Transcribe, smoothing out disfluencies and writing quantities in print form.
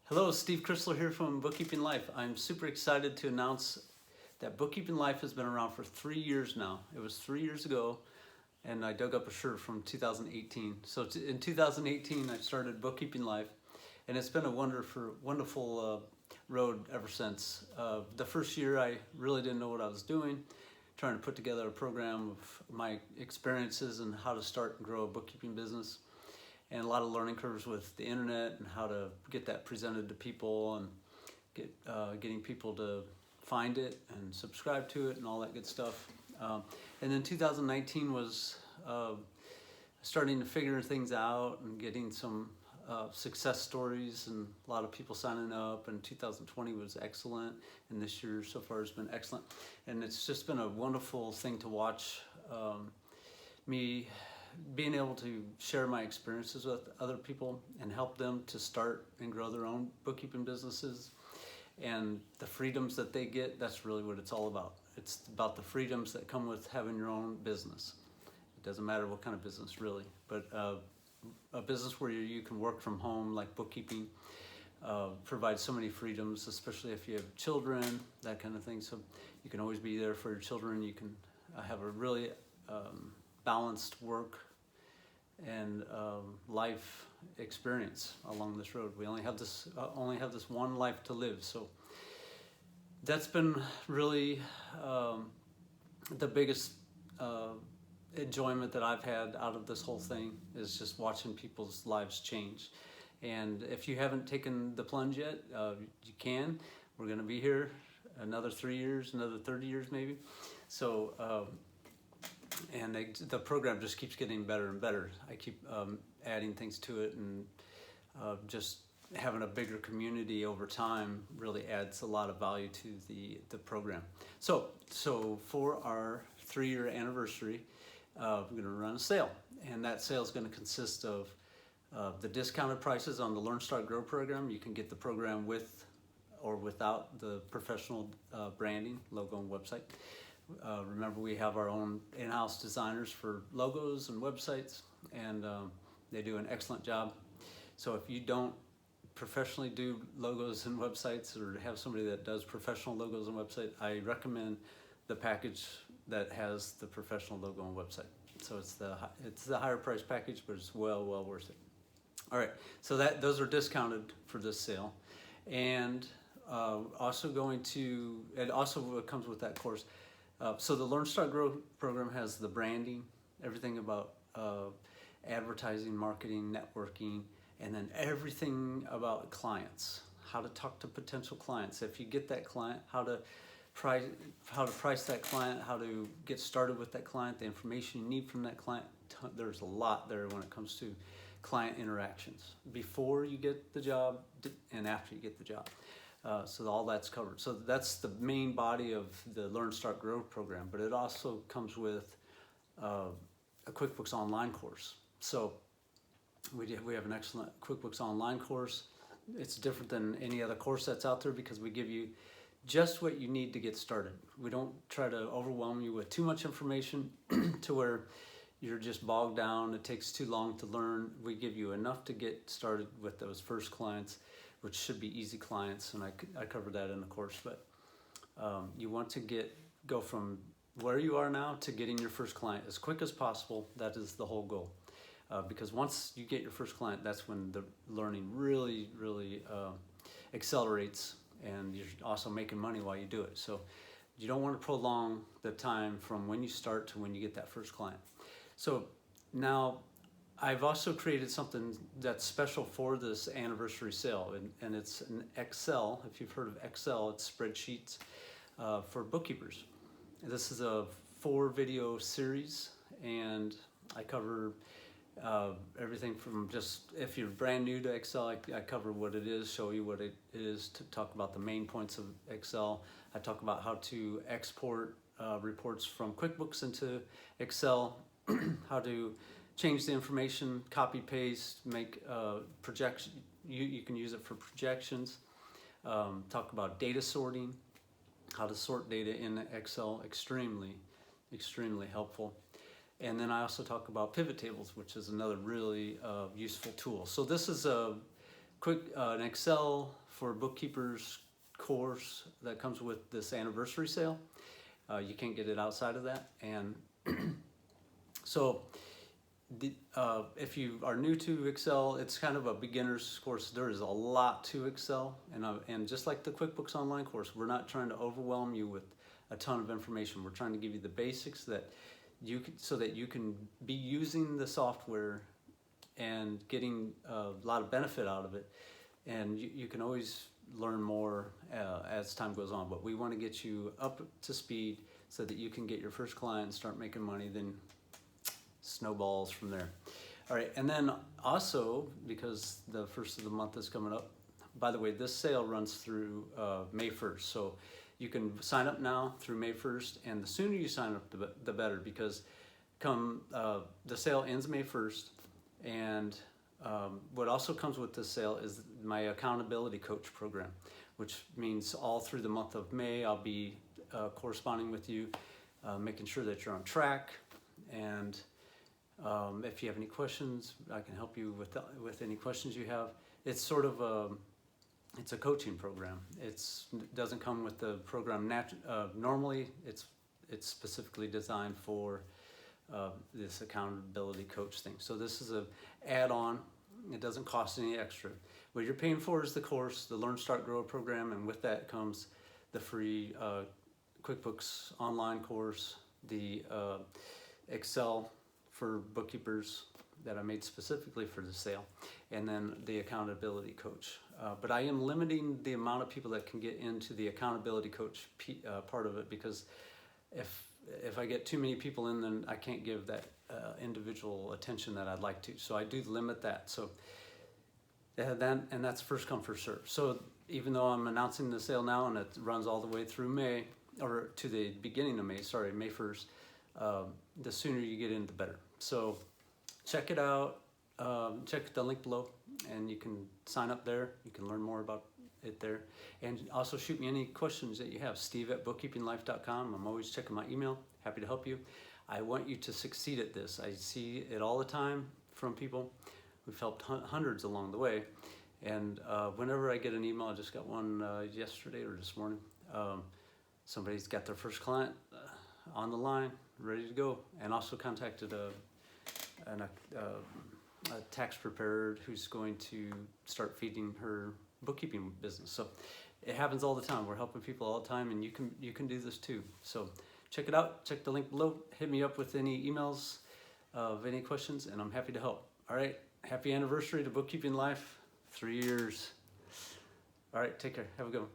Hello, Steve Chrysler here from Bookkeeping Life. I'm super excited to announce that Bookkeeping Life has been around for 3 years now. It was 3 years ago, and I dug up a shirt from 2018. So in 2018, I started Bookkeeping Life, and it's been a wonderful road ever since. The first year, I really didn't know what I was doing, trying to put together a program of my experiences and how to start and grow a bookkeeping business. And a lot of learning curves with the internet and how to get that presented to people and getting people to find it and subscribe to it and all that good stuff. And then 2019 was starting to figure things out and getting some success stories and a lot of people signing up, and 2020 was excellent, and this year so far has been excellent. And it's just been a wonderful thing to watch me being able to share my experiences with other people and help them to start and grow their own bookkeeping businesses, and the freedoms that they get. That's really what it's all about. It's about the freedoms that come with having your own business. It doesn't matter what kind of business really, but a business where you can work from home like bookkeeping provides so many freedoms, especially if you have children, that kind of thing. So you can always be there for your children. You can have a really balanced work and life experience along this road. We only have this one life to live, so that's been really the biggest enjoyment that I've had out of this whole thing, is just watching people's lives change. And if you haven't taken the plunge yet, you can. We're going to be here another 3 years, another 30 years maybe. So and the program just keeps getting better and better. I keep adding things to it, and just having a bigger community over time really adds a lot of value to the program. So for our 3-year anniversary, we're going to run a sale, and that sale is going to consist of the discounted prices on the Learn, Start, Grow program. You can get the program with or without the professional branding, logo, and website. Remember, we have our own in-house designers for logos and websites, and they do an excellent job. So if you don't professionally do logos and websites, or have somebody that does professional logos and website, I recommend the package that has the professional logo and website. So it's the higher price package, but it's well worth it. All right, so those are discounted for this sale, and also it also comes with that course. So the Learn, Start, Grow program has the branding, everything about advertising, marketing, networking, and then everything about clients, how to talk to potential clients. If you get that client, how to price that client, how to get started with that client, the information you need from that client. There's a lot there when it comes to client interactions, before you get the job and after you get the job. So all that's covered. So that's the main body of the Learn, Start, Grow program, but it also comes with a QuickBooks Online course. So we have an excellent QuickBooks Online course. It's different than any other course that's out there because we give you just what you need to get started. We don't try to overwhelm you with too much information to where you're just bogged down, it takes too long to learn. We give you enough to get started with those first clients, which should be easy clients, and I covered that in the course. But you want to go from where you are now to getting your first client as quick as possible. That is the whole goal, because once you get your first client, that's when the learning really accelerates, and you're also making money while you do it. So you don't want to prolong the time from when you start to when you get that first client. So now I've also created something that's special for this anniversary sale, and it's an Excel. If you've heard of Excel, it's spreadsheets for bookkeepers. This is a 4-video series, and I cover everything from just, if you're brand new to Excel, I cover what it is, show you what it is, to talk about the main points of Excel. I talk about how to export reports from QuickBooks into Excel, how to change the information, copy, paste, make projection. You can use it for projections. Talk about data sorting, how to sort data in Excel, extremely helpful. And then I also talk about pivot tables, which is another really useful tool. So this is an Excel for bookkeepers course that comes with this anniversary sale. You can't get it outside of that. And so if you are new to Excel, it's kind of a beginner's course. There is a lot to Excel, and just like the QuickBooks Online course, we're not trying to overwhelm you with a ton of information. We're trying to give you the basics so that you can be using the software and getting a lot of benefit out of it. And you can always learn more as time goes on, but we want to get you up to speed so that you can get your first client and start making money, then snowballs from there. All right, and then also, because the first of the month is coming up, by the way, this sale runs through May 1st, so you can sign up now through May 1st, and the sooner you sign up, the better, because the sale ends May 1st, and what also comes with this sale is my accountability coach program, which means all through the month of May, I'll be corresponding with you, making sure that you're on track, and if you have any questions, I can help you with any questions you have. It's sort of it's a coaching program. It doesn't come with the program normally. It's specifically designed for this accountability coach thing. So this is a add-on. It doesn't cost any extra. What you're paying for is the course, the Learn, Start, Grow program, and with that comes the free QuickBooks Online course, the Excel for bookkeepers that I made specifically for the sale, and then the accountability coach. But I am limiting the amount of people that can get into the accountability coach part of it, because if I get too many people in, then I can't give that individual attention that I'd like to. So I do limit that. So and that's first come, first serve. So even though I'm announcing the sale now and it runs all the way through May, or to the beginning of May, sorry, May 1st, the sooner you get in, the better. So check it out. Check the link below, and you can sign up there. You can learn more about it there. And also shoot me any questions that you have. Steve@BookkeepingLife.com. I'm always checking my email. Happy to help you. I want you to succeed at this. I see it all the time from people. We've helped hundreds along the way. And whenever I get an email, I just got one yesterday or this morning. Somebody's got their first client on the line, ready to go, and also contacted a tax preparer who's going to start feeding her bookkeeping business. So it happens all the time. We're helping people all the time, and you can do this too. So check it out. Check the link below. Hit me up with any emails of any questions, and I'm happy to help. All right. Happy anniversary to Bookkeeping Life. 3 years. All right. Take care. Have a good one.